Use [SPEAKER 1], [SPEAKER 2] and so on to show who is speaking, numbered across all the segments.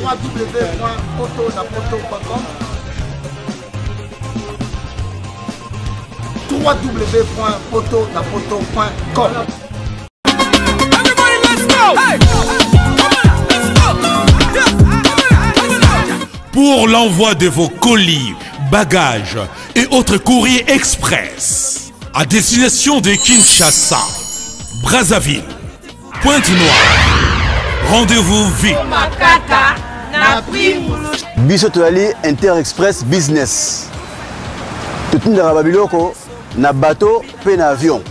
[SPEAKER 1] www.potonapoto.com www.potonapoto.com.
[SPEAKER 2] Pour l'envoi de vos colis, bagages et autres courriers express à destination de Kinshasa, Brazzaville, Pointe-Noire, rendez-vous vite.
[SPEAKER 3] Biso toali Inter-Express Business. Tout le monde na bateau pe na avion.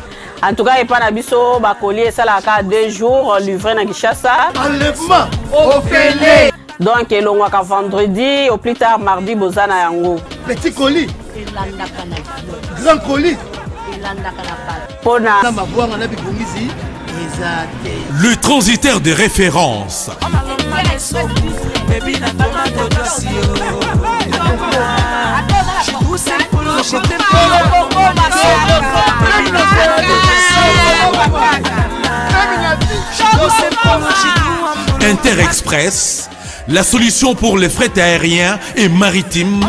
[SPEAKER 4] En tout cas, il n'y a pas de bakoli, ça a 2 jours livré à Kinshasa.
[SPEAKER 1] Enlèvement au Félé.
[SPEAKER 4] Donc, il y a vendredi, au plus tard mardi, Bozana Yango.
[SPEAKER 1] Petit colis. Grand colis.
[SPEAKER 2] Le transitaire de référence. Inter-Express, la solution pour les frais aériens et maritimes.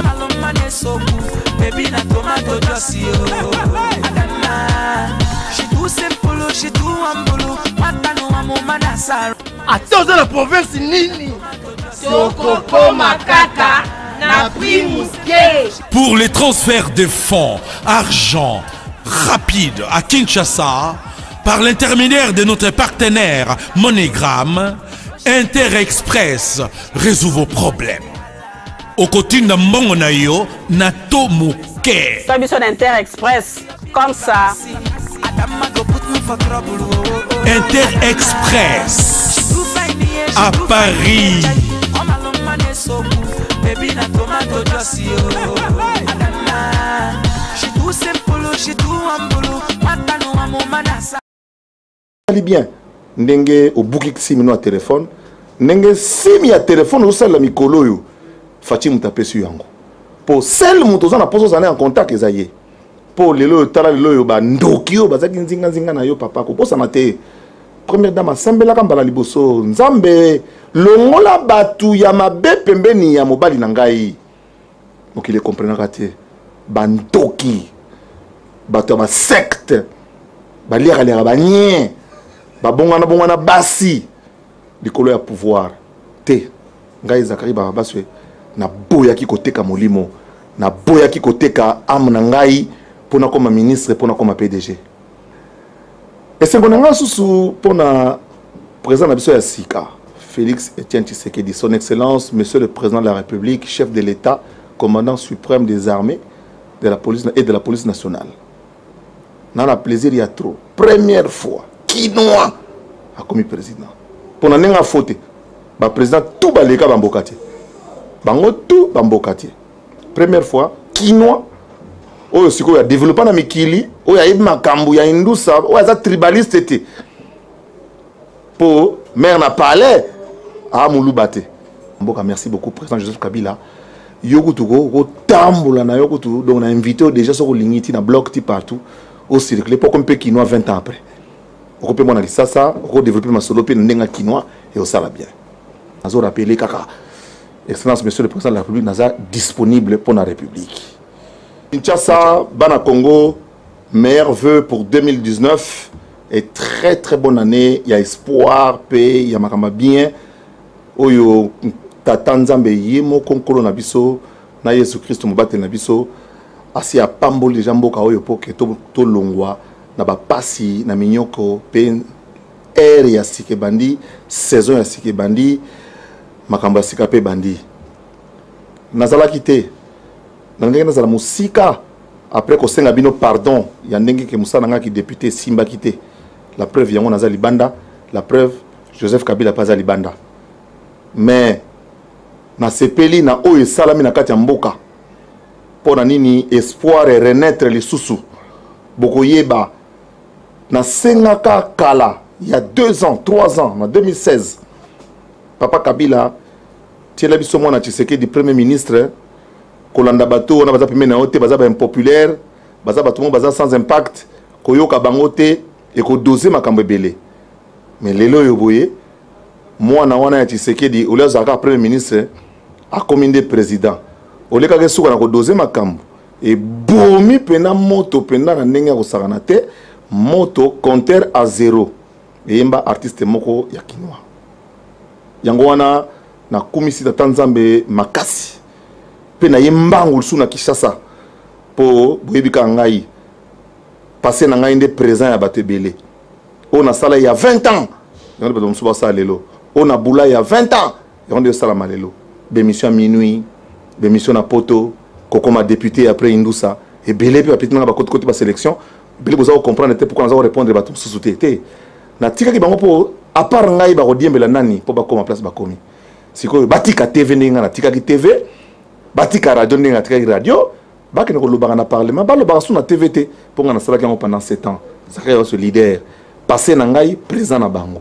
[SPEAKER 1] Attends, la province Nini.
[SPEAKER 2] Pour les transferts de fonds, argent rapide à Kinshasa, par l'intermédiaire de notre partenaire MoneyGram, Inter-Express résout vos problèmes. Au côté de Mbongonayo, Nato Mouké.
[SPEAKER 4] Inter-Express, comme ça.
[SPEAKER 2] Inter-Express à Paris.
[SPEAKER 5] Allez bien, ndenge au bouclier simino à téléphone, ndenge simi à téléphone au sel la mikolo yo, Fatim tapé sur yango. Pour celle mutoza na poso zane en contact ezaye. Pour les loyo tala les loyo ba ndokio bazaki nzinga na yo papa ko posa na te. Première dame sambela kambala liboso nzambe longola batu ya mabe pembeni ya mobali na ngai. Mokile comprendre te. Bandoki. Batu ba secte. Ba lira ba nye. Ba bongana basi. Likolo ya pouvoir. Te. Ngai Zakari ba baswe na boya ki koteka molimo. Na boya ki koteka amna ngai pona comme ministre pona comme PDG. Et c'est un sous pour le président de la SICA, Félix Etienne Tshisekedi, son Excellence, Monsieur le Président de la République, chef de l'État, commandant suprême des armées de la police et de la police nationale. Dans le plaisir, il y a trop. Première fois, Kinois a commis président. Pour n'en faute, le président tout baléka bambokati. Bango tout bambokati. Première fois, Kinois. Oh, c'est quoi? Développement na mikili. Oh, ya ibi makambu ya indusa. Oh, ya tribaliste te. Pour maire na palais. Ah, moulou bate. Mboka, merci beaucoup, président Joseph Kabila. Yokutu go tambola na yokutu. Donc on a invité déjà sur l'ingiti na bloc ti partout. Au circuler pour qu'on peut quinoa 20 ans après. On peut mon ça on développer ma solo pe ndenga quinoa et au ça va bien. Azo rappeler kaka. Excellence monsieur le président de la République naza disponible pour la République. Kinshasa, Bana Congo, meilleurs vœux pour 2019 et très bonne année. Il y a espoir, paix, il y a makamba bien. Oyo tatanzambe yemo konkolo na biso na Yesu Christ mobate na biso asi a pambol de jamboka oyo poke to longwa na ba pasi na minyoko pe ere ya sike bandi saison ya sike bandi makamba sika pe bandi nazala kite nangé nazala musika après ko senga bino pardon ya ndenge ke musana nga ki député Simba kite la preuve yango nazali banda la preuve Joseph Kabila pas ali banda mais na sepeli na oyo salami na kati ya mboka pona nini espoir et renaître les susu bokoyeba na sengaka kala il y a 2 ans 3 ans en 2016 papa Kabila tiela biso mwana Tshisekedi premier ministre kolanda bato na baza pemé na ote baza ba impopulaire baza bato mo baza sans impact koyoka bango te et ko doser makambo ebele mais lelo yo boye moi na wana ya Tshisekedi au lieu zaka premier ministre a commandé président au lieu ka suka na ko doser makambo et bomi pena moto pena na ndenge ko sakana te moto compteur à 0 et yemba artiste moko ya kinwa yango wana na kumisi ta Tanzambe makasi pena yemba ngulsu na Kinshasa po boyebika ngai passé na ngai nde présent ya batebele on a sala il y a 20 ans on a besoin ça lelo on a boula il y a 20 ans et on de sala malelo bémission à minuit bémission à poto kokoma député après Indoussa et belé puis après na côté ba sélection belé vous allez comprendre pourquoi on va répondre ba tout sous-souté na tika ki bango po à part ngai ba rodiembela nani po ba koma place ba komi siko batika TV ninga na tika ki TV batika radio ninga na tika ki radio ba ke ko lobanga na parlement ba lobanga sur na TVT pour nga na sala ki pendant 7 ans ça crée ce leader passé na ngai présent na bango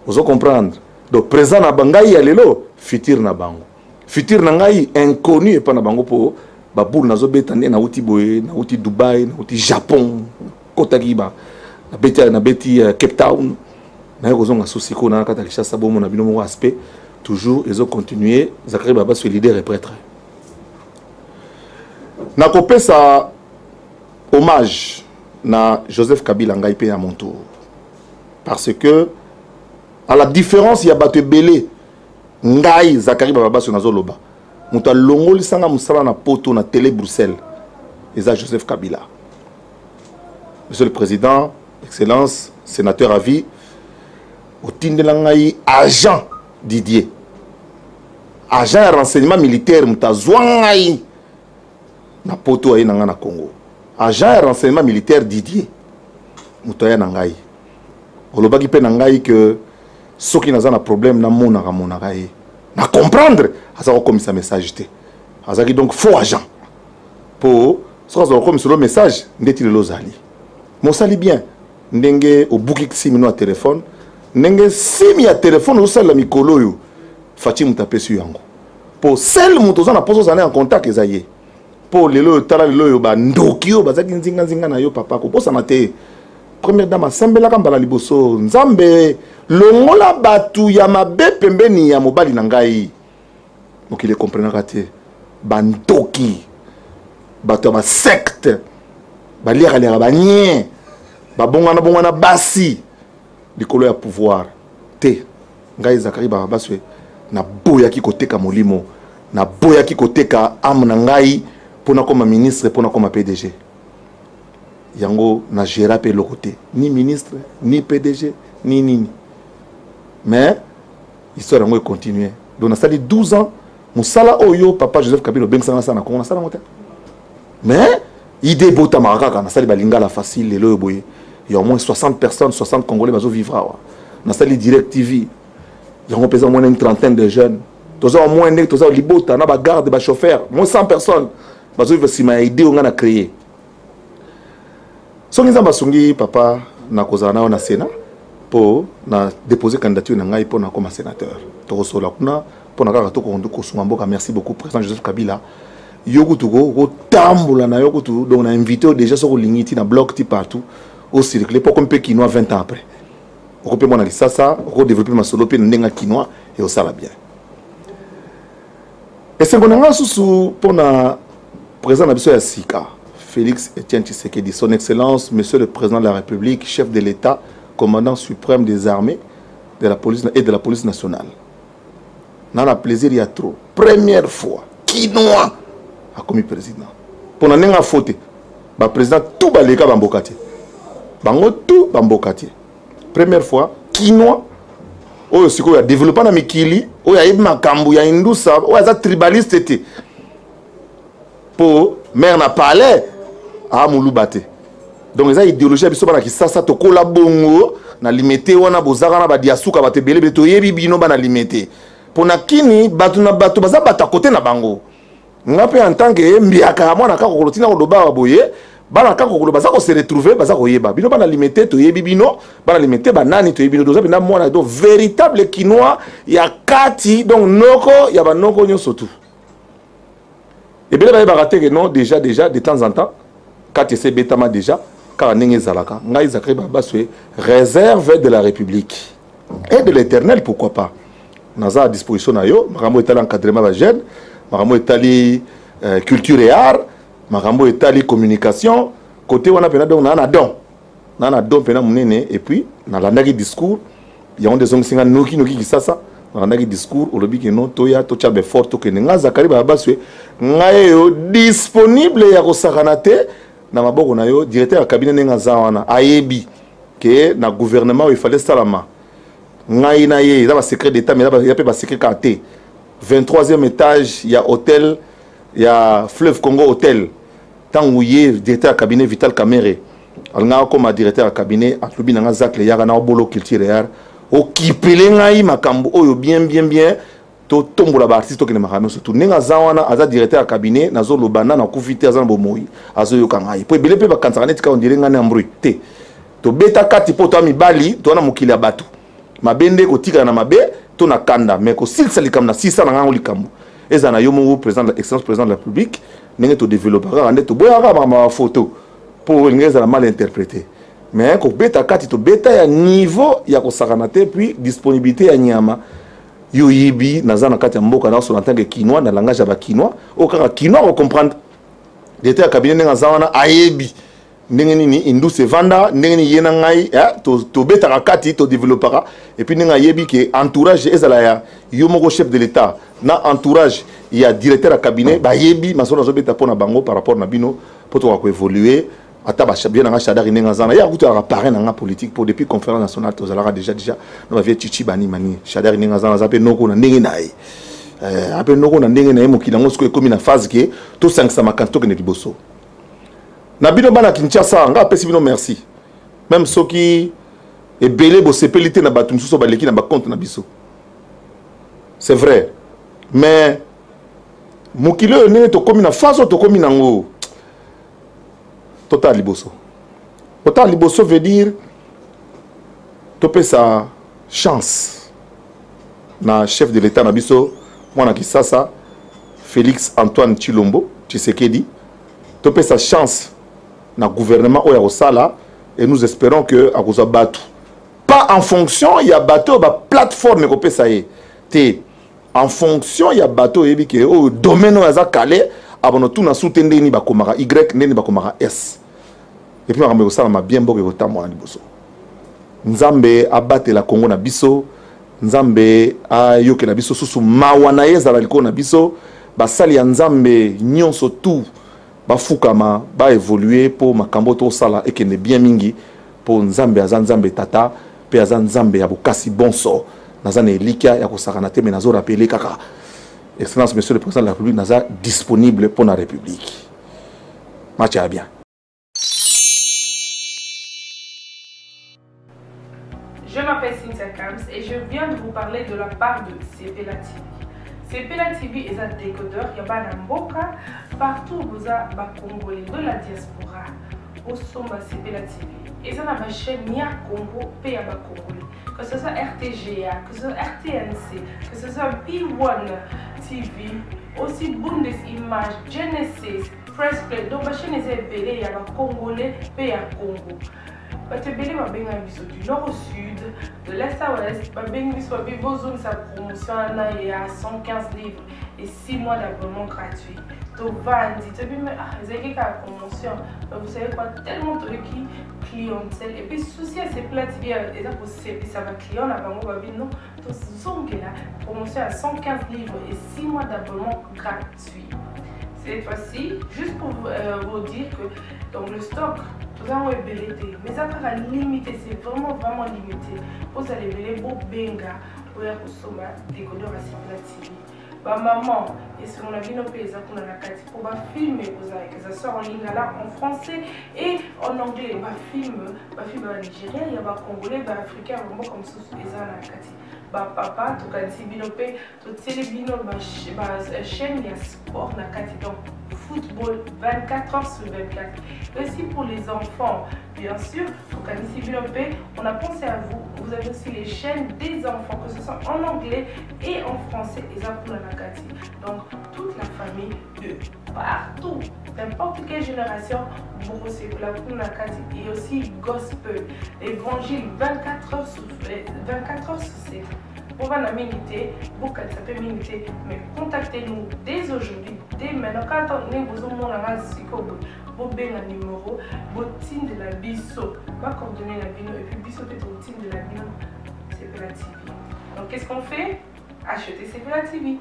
[SPEAKER 5] vous allez comprendre donc présent na bangai ya lelo futur na bango futur na ngai inconnu et pas na bango po ba boule na zo betande na uti boye na uti Dubai na uti Japon kota kiba na beti Cape Town na yo zonga sosiko na kata Kinshasa bomo na bino mo aspect toujours ils ont continué Zakari Baba ce leader et prêtre na kopesa hommage na Joseph Kabila ngai pe à mon tour parce que à la différence il y a battu belé ngai Zakari Baba sur nazoloba muta longoli sanga musala na poto na télé Bruxelles et ça Joseph Kabila. Monsieur le président, excellence, sénateur à vie, au tindelangai agent Didier, agent de renseignement militaire muta zwangai na poto ayi nanga na Congo, agent de renseignement militaire Didier muta ya nangai olobaki pe nangai que ceux qui n'ont pas de problème na na comprendre ça va comme ça message té azaki donc faux agent pour ça va comme sur le message ndeti le lozali mo sali bien ndenge au bouki simino à téléphone ndenge simi à téléphone au sala mikolo yo Fatim tapé sur yango pour celle mutoza na poso zane en contact ezaye pour lelo tala lelo yo ba ndoki yo bazaki nzinga na yo papa ko posa na te première dame asambela kambala liboso nzambe longola batu ya mabe pembeni ya mobali na ngai mokile comprendre te bandoki batu ba secte balira ba nye ba bongana basi likolo ya pouvoir te ngai Zakari Baba baswe na boya ki koteka molimo na boya ki koteka am na ngai pona comme ministre pona comme PDG yango na géré pe lokoté ni ministre ni PDG ni nini mais l'histoire yango continuer donc na sali 12 ans musala oyo papa Joseph Kabila bengsa na sana ko na sala moté mais idée bota maraka na sali balingala facile le loyo boye il y a au moins 60 personnes 60 congolais bazo vivre na sali direct TV yango pesa au moins une trentaine de jeunes toza au moins nek toza libota na ba garde ba chauffeur moins 100 personnes bazo vivre si ma idée on a créé songi nzamba songi papa na kozana na Sénat pour na déposer candidature na ngai pour na comme sénateur to sola kuna pour na kaka to ko ndoko sunga mboka merci beaucoup président Joseph Kabila yokutuko ko tambula na yokutu donc na invité déjà sur lingiti na blog ti partout au circuler pour comme pe kinois 20 ans après on peut mona ça on développer ma solo pe ndenga kinois et au sala bien et c'est qu'on sous pour na président na biso ya sika Félix Etienne Tshisekedi, son excellence, monsieur le président de la République, chef de l'État, commandant suprême des armées de la police et de la police nationale. Dans le plaisir, il y a trop. Première fois, Kinois a commis président. Pour n'en avoir faute, le président tout baléka bambokati. Bango tout bambokati. Première fois, Kinois, oh c'est quoi, développé dans Mikili, oh il y a Makambu, il y a Indoussa, oh il y a tribaliste pour mère n'a parlé. Ah moulou baté donc les idéologie biso bana ki sasa to kola bongo na limité wana bozaka na ba diasuka bate belebe to yebi bino bana limité pona kini batu na batu baza bata côté na bango ngape en tant que mbiaka mwana ka ko tina ko doba boye bana ka ko baza ko se retrouver baza ko yeba bino bana limité to yebi bino bana limité banani to yebi doza bina mwana donc véritable kinois ya kati donc noko ya ba noko nyoso tout et bien là baraté que non déjà de temps en temps quand c'est bétama déjà car n'engé zalaka ngai Zakari Baba swe réserve de la République aide l'éternel, pourquoi pas. Nous à disposition de yo, makambo etali encadrement ba jeune, makambo etali culture et art, makambo etali communication, côté wana pena donc na don pena munene et puis na landaki discours, il y a des ongisinga noki kisasa, na landaki discours au lobby que non toya to chabe fort to que nga zakari ba baswe, nga yo disponible ya kosakana te na maboko na yo directeur ya cabinet nga zawana ayebi que na gouvernement il fallait salama. Il y a un secret d'État, mais il y a un secret quartier. 23e étage, il y a hôtel, il y a Fleuve Congo Hôtel. Tant où il y a directeur de cabinet Vital Kamere. Il y a comme directeur de cabinet, il y a un Zak, il y a un bolo culture. Occupé les makambo, bien. To tombo la artiste qui ne m'a surtout. Nenga zawana aza directeur de cabinet, nazo lobana na kufite azan bomoi, azo yokangai. Po bele pe ba kanzaneti ka on dirait ngane ambru. Te. To beta kati po to mi bali, to na mukili ya batu. Mabende ko tika na mabe to na kanda mais ko silsa likam na 600 na ngango likambo eza na yo mo président excellence président de la République nenge to développer ande to boya ka ma photo pour ngeza na mal interprété mais ko beta kati to beta ya niveau ya ko sakana te puis disponibilité ya nyama yo yibi naza na kati ya mboka na so en tant que quinois na langage ya ba quinois o kaka quinois ko comprendre d'état cabinet nga zawana ayebi ndenge nini indu se vanda ndenge ni yena ngai to beta rakati to développera et puis nga yebi que entourage ezala ya yo moko chef de l'état na entourage il y a directeur à cabinet ba yebi maso zo beta pona bango par rapport na bino poto ko évoluer ata ba bien nga chadari nga zana ya kutu parrain nga politique pour depuis conférence nationale to zala déjà no ba vie chichi bani mani chadari nga zana za pe noko na ndenge nae ape noko na ndenge nae mokila ngosko ekomi na phase que to 500 makanto ke ne liboso. Nabino bana Kinshasa nga pesi bino merci. Même ceux qui est belé bo sepelité na batum so ba leki na ba compte na biso. C'est vrai. Mais mokilo ne to komi na faso to komi nango. Total liboso. Total liboso veut dire to pe sa chance. Na chef de l'état na biso mwana Kisasa Félix Antoine Tshilombo Tshisekedi to pe sa chance na gouvernement oya osala et nous espérons que akoza batu pas en fonction il y a bateau ba plateforme ko pesa ye te en fonction il y a bateau yebi ke o domaine oya calé abono tout na soutendre ni bakomaka y neni bakomaka s et puis on osala ma bien boke ko tamona liboso nzambe abate la Congo na biso nzambe ayoke na biso susu mawana yezala liko na biso basali ya nzambe nyonso tout bafukama ba évoluer pour makambo to sala et kende bien mingi pour nzambe azan nzambe tata pe azan nzambe ya bokasi bonso nazana elika ya kosakana te mais nazo rappeler kaka excellence monsieur le président de la République naza disponible pour la République match à bien.
[SPEAKER 6] Je m'appelle Cynthia Kams et je viens de vous parler de la part de CPLA TV. CPLA TV est un décodeur, il y a un mboka partout vous avez Congolais de la diaspora au sommet CPLA TV. Et ça a ma chaîne Nia Congo P à Congolais. Que ce soit RTGA, que ce soit RTNC, que ce soit P1 TV, aussi Bundesimage, Genesis, Press Play. Donc ma chaîne est appelée, il y a Congolais P à Congo. Batebele babenga biso du nord au sud, de l'est à l'ouest, babenga biso besoin sa promotion il y a 115 livres et 6 mois d'abonnement gratuit. Donc vandi, tu dis mais c'est la promotion, vous savez quoi, tellement de clientèle et puis souci à ces plats TV et là pour ça va client là bango babino donc zonge là promotion à 115 livres et 6 mois d'abonnement gratuit. Cette fois-ci, juste pour vous dire que dans le stock, tout ça est belleté, mais ça sera limité, c'est vraiment limité. Vous allez belleter beau benga pour consommer décodeur à CPLA TV. Bah maman, et si on a vu nos pays qu'on a la carte pour filmer, que ça sort en ligne là en français et en anglais, bah film nigérien, il y a bah congolais, bah africain, vraiment comme ça les gens la carte. Bah papa, tout cas si binopé, tout télébino, bah chaîne il y a sport na carte donc football 24 heures sur 24. Aussi pour les enfants, bien sûr, tout cas si binopé, on a pensé à vous. vous avez aussi les chaînes des enfants, que ce soit en anglais et en français, et ça pour la Nakati. Donc, toute la famille de partout, n'importe quelle génération, beaucoup c'est pour la Nakati. Et aussi gospel, évangile 24 heures sur 7. On va la miniter, beaucoup ça peut miniter, mais contactez-nous dès aujourd'hui, dès maintenant. Quand on est besoin vous avez un numéro, vous team de la biso, va coordonner la bino, et puis biso peut être au team de la bino, c'est la TV. Donc qu'est-ce qu'on fait? Acheter c'est la TV.